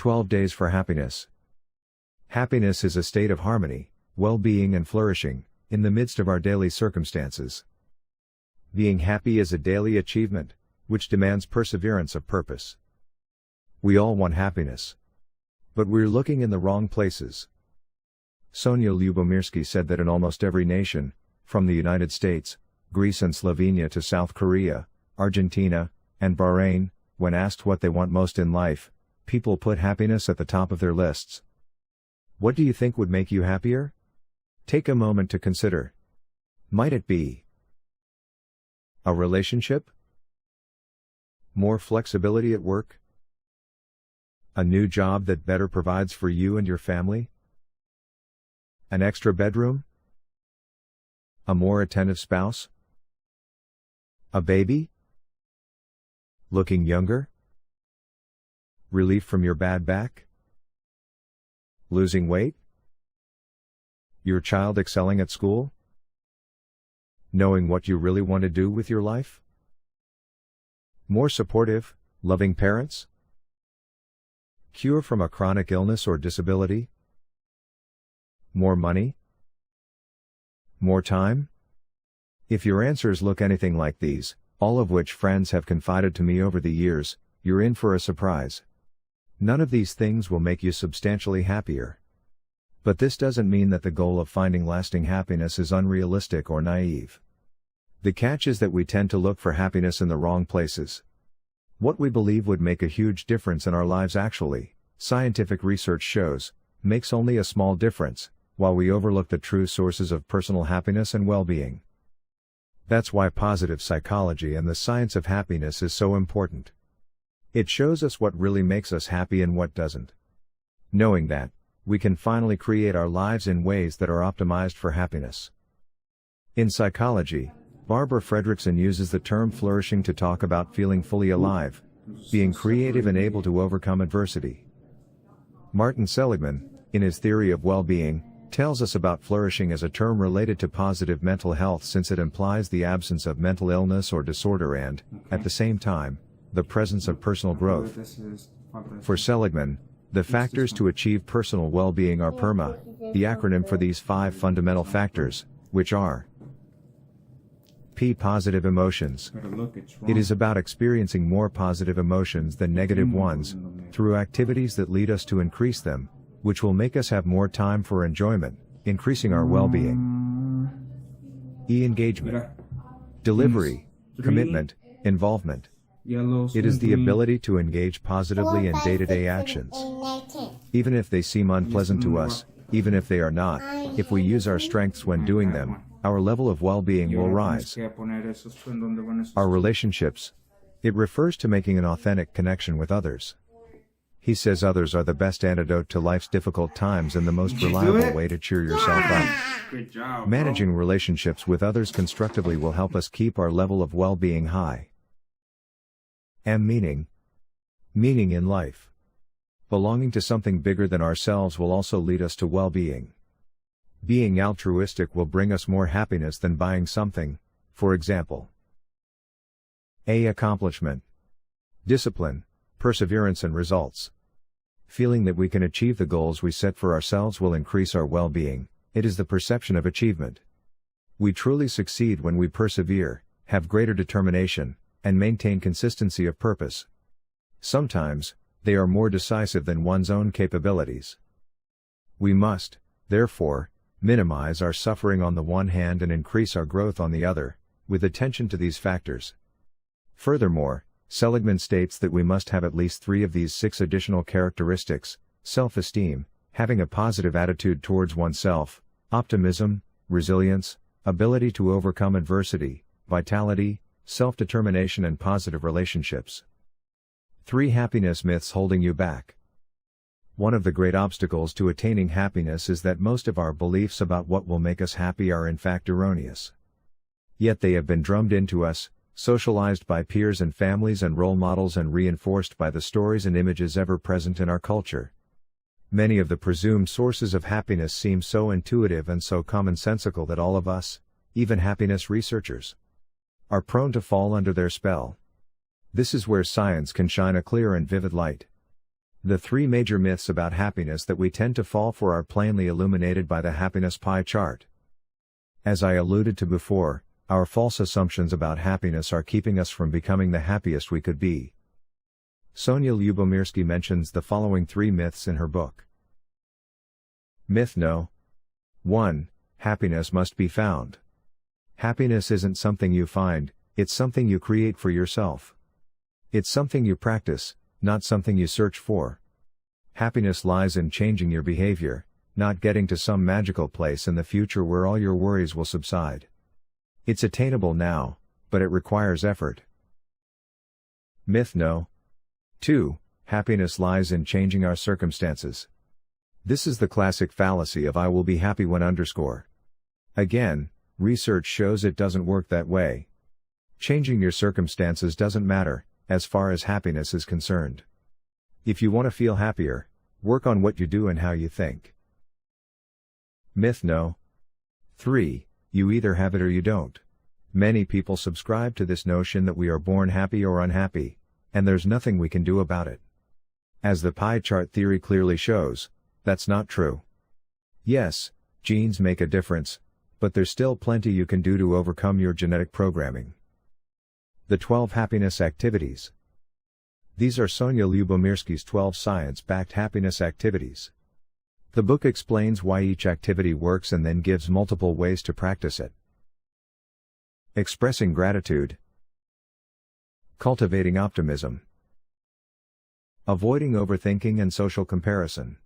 12 Days for Happiness. Happiness is a state of harmony, well-being and flourishing, in the midst of our daily circumstances. Being happy is a daily achievement, which demands perseverance of purpose. We all want happiness. But we're looking in the wrong places. Sonia Lyubomirsky said that in almost every nation, from the United States, Greece and Slovenia to South Korea, Argentina, and Bahrain, when asked what they want most in life, people put happiness at the top of their lists. What do you think would make you happier? Take a moment to consider. Might it be a relationship? More flexibility at work? A new job that better provides for you and your family? An extra bedroom? A more attentive spouse? A baby? Looking younger? Relief from your bad back? Losing weight? Your child excelling at school? Knowing what you really want to do with your life? More supportive, loving parents? Cure from a chronic illness or disability? More money? More time? If your answers look anything like these, all of which friends have confided to me over the years, you're in for a surprise. None of these things will make you substantially happier. But this doesn't mean that the goal of finding lasting happiness is unrealistic or naive. The catch is that we tend to look for happiness in the wrong places. What we believe would make a huge difference in our lives actually, scientific research shows, makes only a small difference, while we overlook the true sources of personal happiness and well-being. That's why positive psychology and the science of happiness is so important. It shows us what really makes us happy and what doesn't. Knowing that, we can finally create our lives in ways that are optimized for happiness. In psychology, Barbara Fredrickson uses the term flourishing to talk about feeling fully alive, being creative and able to overcome adversity. Martin Selligman, in his theory of well-being, tells us about flourishing as a term related to positive mental health since it implies the absence of mental illness or disorder and, at the same time, the presence of personal growth. For Selligman, the factors to achieve personal well-being are PERMA, the acronym for these 5 fundamental factors, which are P. Positive emotions. It is about experiencing more positive emotions than negative ones, through activities that lead us to increase them, which will make us have more time for enjoyment, increasing our well-being. E. Engagement. Delivery, commitment, involvement. It is the ability to engage positively in day-to-day actions. Even if they seem unpleasant to us, even if they are not, if we use our strengths when doing them, our level of well-being will rise. Our relationships. It refers to making an authentic connection with others. He says others are the best antidote to life's difficult times and the most reliable way to cheer yourself up. Good job, Managing relationships with others constructively will help us keep our level of well-being high. M. Meaning. Meaning in life. Belonging to something bigger than ourselves will also lead us to well-being. Being altruistic will bring us more happiness than buying something, for example. A. Accomplishment. Discipline, perseverance and results. Feeling that we can achieve the goals we set for ourselves will increase our well-being. It is the perception of achievement. We truly succeed when we persevere, have greater determination, and maintain consistency of purpose. Sometimes, they are more decisive than one's own capabilities. We must, therefore, minimize our suffering on the one hand and increase our growth on the other, with attention to these factors. Furthermore, Selligman states that we must have at least 3 of these 6 additional characteristics: self-esteem, having a positive attitude towards oneself, optimism, resilience, ability to overcome adversity, vitality, self-determination and positive relationships. 3 happiness myths holding you back. One of the great obstacles to attaining happiness is that most of our beliefs about what will make us happy are in fact erroneous. Yet they have been drummed into us, socialized by peers and families and role models and reinforced by the stories and images ever present in our culture. Many of the presumed sources of happiness seem so intuitive and so commonsensical that all of us, even happiness researchers, are prone to fall under their spell. This is where science can shine a clear and vivid light. The three major myths about happiness that we tend to fall for are plainly illuminated by the happiness pie chart. As I alluded to before, our false assumptions about happiness are keeping us from becoming the happiest we could be. Sonia Lyubomirsky mentions the following three myths in her book. Myth No. 1. Happiness must be found. Happiness isn't something you find, it's something you create for yourself. It's something you practice, not something you search for. Happiness lies in changing your behavior, not getting to some magical place in the future where all your worries will subside. It's attainable now, but it requires effort. Myth No. 2. Happiness lies in changing our circumstances. This is the classic fallacy of I will be happy when underscore. Again, research shows it doesn't work that way. Changing your circumstances doesn't matter, as far as happiness is concerned. If you want to feel happier, work on what you do and how you think. Myth No. 3. You either have it or you don't. Many people subscribe to this notion that we are born happy or unhappy, and there's nothing we can do about it. As the pie chart theory clearly shows, that's not true. Yes, genes make a difference, but there's still plenty you can do to overcome your genetic programming. The 12 Happiness Activities. These are Sonia Lyubomirsky's 12 science-backed happiness activities. The book explains why each activity works and then gives multiple ways to practice it. Expressing gratitude. Cultivating optimism. Avoiding overthinking and social comparison.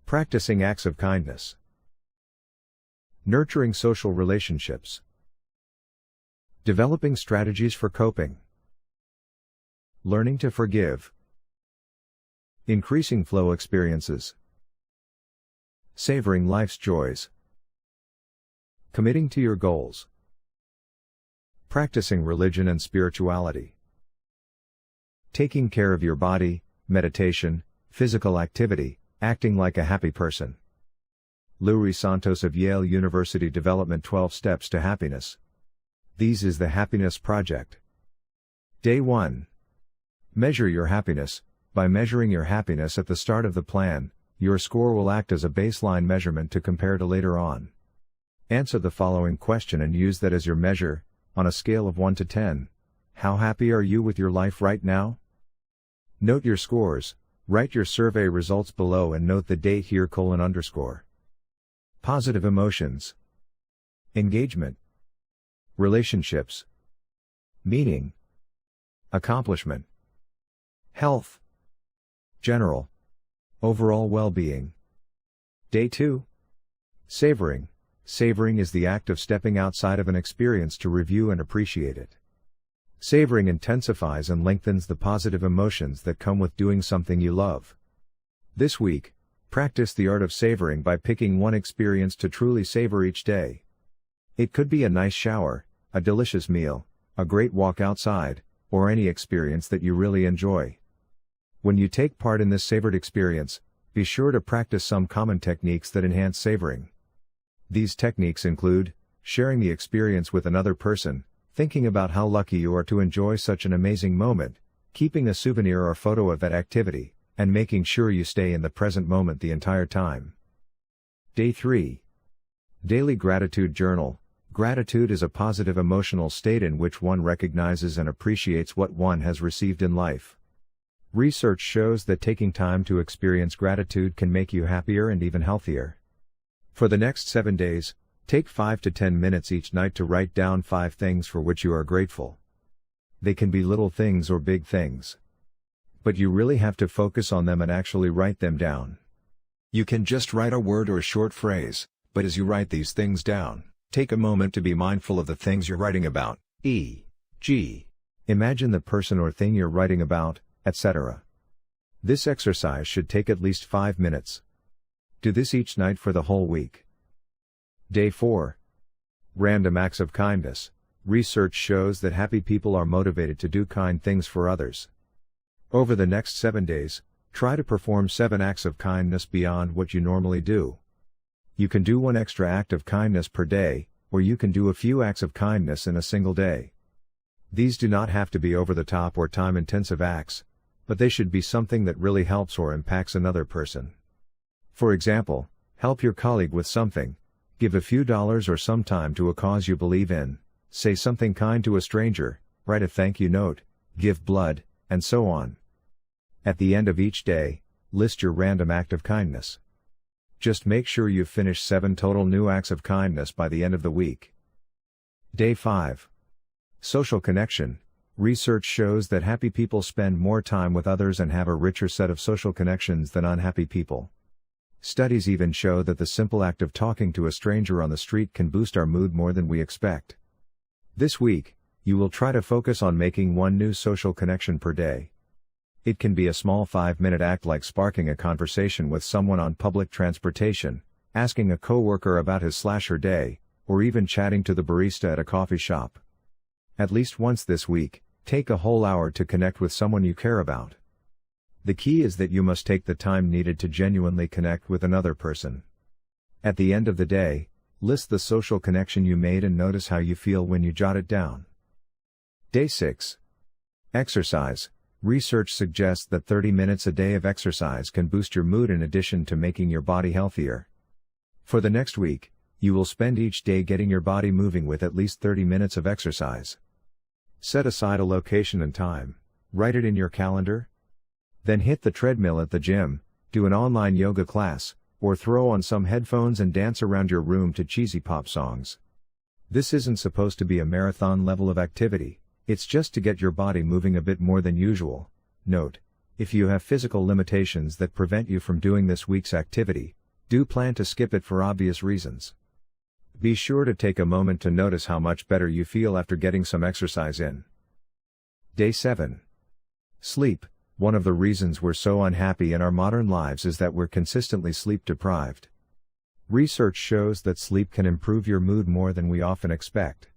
Practicing acts of kindness. Nurturing social relationships. Developing strategies for coping. Learning to forgive. Increasing flow experiences. Savoring life's joys. Committing to your goals. Practicing religion and spirituality. Taking care of your body, meditation, physical activity, acting like a happy person. Louis Santos of Yale University Development 12 Steps to Happiness. These is the Happiness Project. Day 1. Measure your happiness. By measuring your happiness at the start of the plan, your score will act as a baseline measurement to compare to later on. Answer the following question and use that as your measure. On a scale of 1 to 10, how happy are you with your life right now? Note your scores, write your survey results below and note the date here : _. Positive emotions. Engagement. Relationships. Meaning. Accomplishment. Health. General. Overall well-being. Day 2. Savoring. Savoring is the act of stepping outside of an experience to review and appreciate it. Savoring intensifies and lengthens the positive emotions that come with doing something you love. This week, practice the art of savoring by picking one experience to truly savor each day. It could be a nice shower, a delicious meal, a great walk outside, or any experience that you really enjoy. When you take part in this savored experience, be sure to practice some common techniques that enhance savoring. These techniques include sharing the experience with another person, thinking about how lucky you are to enjoy such an amazing moment, keeping a souvenir or photo of that activity, and making sure you stay in the present moment the entire time. Day 3. Daily Gratitude Journal. Gratitude is a positive emotional state in which one recognizes and appreciates what one has received in life. Research shows that taking time to experience gratitude can make you happier and even healthier. For the next 7 days, take 5 to 10 minutes each night to write down 5 things for which you are grateful. They can be little things or big things. But you really have to focus on them and actually write them down. You can just write a word or a short phrase, but as you write these things down, take a moment to be mindful of the things you're writing about, e.g., imagine the person or thing you're writing about, etc. This exercise should take at least 5 minutes. Do this each night for the whole week. Day 4. Random acts of kindness. Research shows that happy people are motivated to do kind things for others. Over the next 7 days, try to perform 7 acts of kindness beyond what you normally do. You can do 1 extra act of kindness per day, or you can do a few acts of kindness in a single day. These do not have to be over-the-top or time-intensive acts, but they should be something that really helps or impacts another person. For example, help your colleague with something, give a few dollars or some time to a cause you believe in, say something kind to a stranger, write a thank you note, give blood, and so on. At the end of each day, list your random act of kindness. Just make sure you've finished 7 total new acts of kindness by the end of the week. Day 5. Social connection. Research shows that happy people spend more time with others and have a richer set of social connections than unhappy people. Studies even show that the simple act of talking to a stranger on the street can boost our mood more than we expect. This week, you will try to focus on making one new social connection per day. It can be a small 5-minute act like sparking a conversation with someone on public transportation, asking a coworker about his/her day, or even chatting to the barista at a coffee shop. At least once this week, take a whole hour to connect with someone you care about. The key is that you must take the time needed to genuinely connect with another person. At the end of the day, list the social connection you made and notice how you feel when you jot it down. Day 6. Exercise. Research suggests that 30 minutes a day of exercise can boost your mood in addition to making your body healthier. For the next week, you will spend each day getting your body moving with at least 30 minutes of exercise. Set aside a location and time, write it in your calendar. Then hit the treadmill at the gym, do an online yoga class, or throw on some headphones and dance around your room to cheesy pop songs. This isn't supposed to be a marathon level of activity, it's just to get your body moving a bit more than usual. Note, if you have physical limitations that prevent you from doing this week's activity, do plan to skip it for obvious reasons. Be sure to take a moment to notice how much better you feel after getting some exercise in. Day 7. Sleep. One of the reasons we're so unhappy in our modern lives is that we're consistently sleep deprived. Research shows that sleep can improve your mood more than we often expect.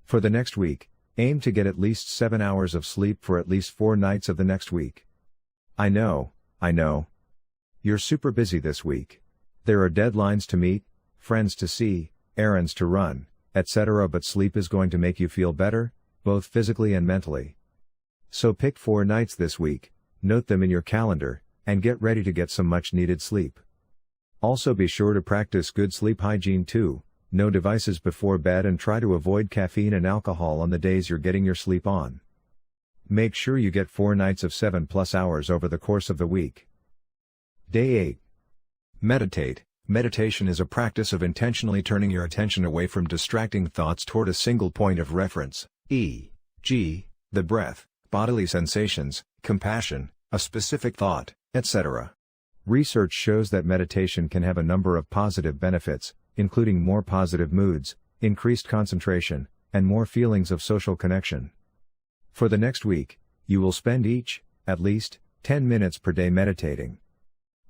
For the next week, aim to get at least 7 hours of sleep for at least 4 nights of the next week. I know. You're super busy this week. There are deadlines to meet, friends to see, errands to run, etc., but sleep is going to make you feel better, both physically and mentally. So pick 4 nights this week, note them in your calendar, and get ready to get some much needed sleep. Also be sure to practice good sleep hygiene too, no devices before bed and try to avoid caffeine and alcohol on the days you're getting your sleep on. Make sure you get 4 nights of 7+ hours over the course of the week. Day 8. Meditate. Meditation is a practice of intentionally turning your attention away from distracting thoughts toward a single point of reference, e.g., the breath, bodily sensations, compassion, a specific thought, etc. Research shows that meditation can have a number of positive benefits, including more positive moods, increased concentration, and more feelings of social connection. For the next week, you will spend at least, 10 minutes per day meditating.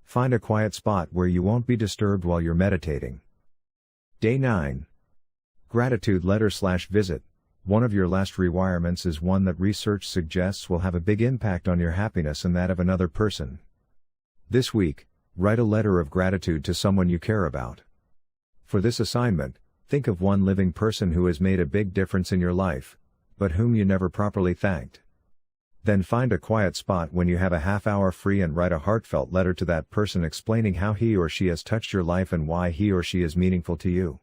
Find a quiet spot where you won't be disturbed while you're meditating. Day 9. Gratitude letter/visit. One of your last requirements is one that research suggests will have a big impact on your happiness and that of another person. This week, write a letter of gratitude to someone you care about. For this assignment, think of one living person who has made a big difference in your life, but whom you never properly thanked. Then find a quiet spot when you have a half-hour free and write a heartfelt letter to that person explaining how he or she has touched your life and why he or she is meaningful to you.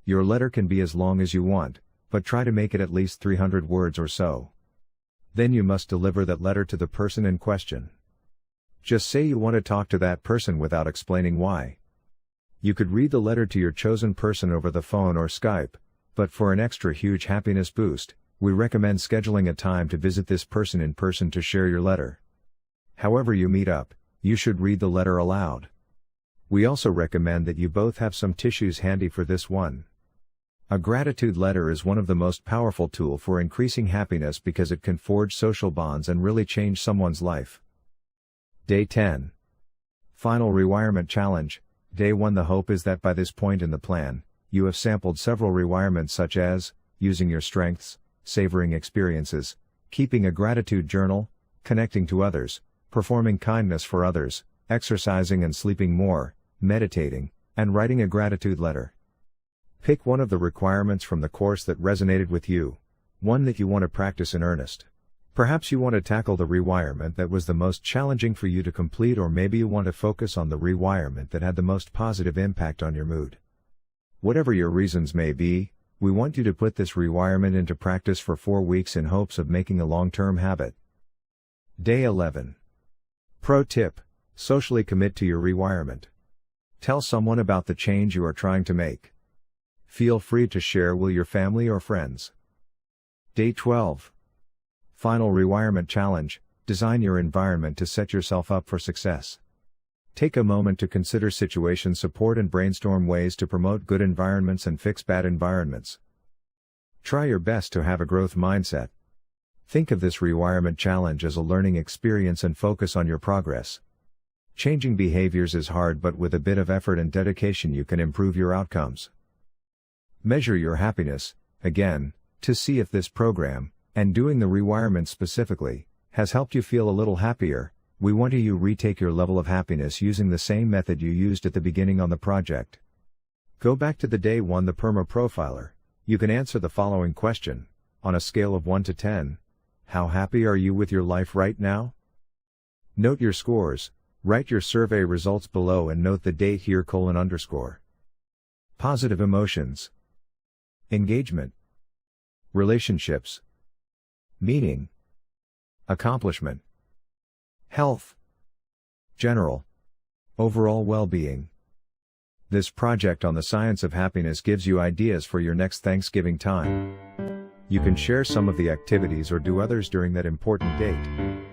Your letter can be as long as you want, but try to make it at least 300 words or so. Then you must deliver that letter to the person in question. Just say you want to talk to that person without explaining why. You could read the letter to your chosen person over the phone or Skype, but for an extra huge happiness boost, we recommend scheduling a time to visit this person in person to share your letter. However you meet up, you should read the letter aloud. We also recommend that you both have some tissues handy for this one. A gratitude letter is one of the most powerful tools for increasing happiness because it can forge social bonds and really change someone's life. Day 10. Final Rewirement Challenge. Day 1. The hope is that by this point in the plan, you have sampled several rewirements such as, using your strengths, savoring experiences, keeping a gratitude journal, connecting to others, performing kindness for others, exercising and sleeping more, meditating, and writing a gratitude letter. Pick one of the requirements from the course that resonated with you, one that you want to practice in earnest. Perhaps you want to tackle the rewirement that was the most challenging for you to complete, or maybe you want to focus on the rewirement that had the most positive impact on your mood. Whatever your reasons may be, we want you to put this rewirement into practice for 4 weeks in hopes of making a long-term habit. Day 11. Pro tip: socially commit to your rewirement. Tell someone about the change you are trying to make. Feel free to share with your family or friends. Day 12. Final rewirement challenge: design your environment to set yourself up for success. Take a moment to consider situation support and brainstorm ways to promote good environments and fix bad environments. Try your best to have a growth mindset. Think of this rewirement challenge as a learning experience and focus on your progress. Changing behaviors is hard, but with a bit of effort and dedication you can improve your outcomes. Measure your happiness, again, to see if this program, and doing the rewirement specifically, has helped you feel a little happier. We want you to retake your level of happiness using the same method you used at the beginning on the project. Go back to the day 1 the Perma Profiler. You can answer the following question: on a scale of 1 to 10, how happy are you with your life right now? Note your scores, write your survey results below and note the date here: _. Positive emotions, engagement, relationships, meaning, accomplishment, health, general, overall well-being. This project on the science of happiness gives you ideas for your next Thanksgiving time. You can share some of the activities or do others during that important date.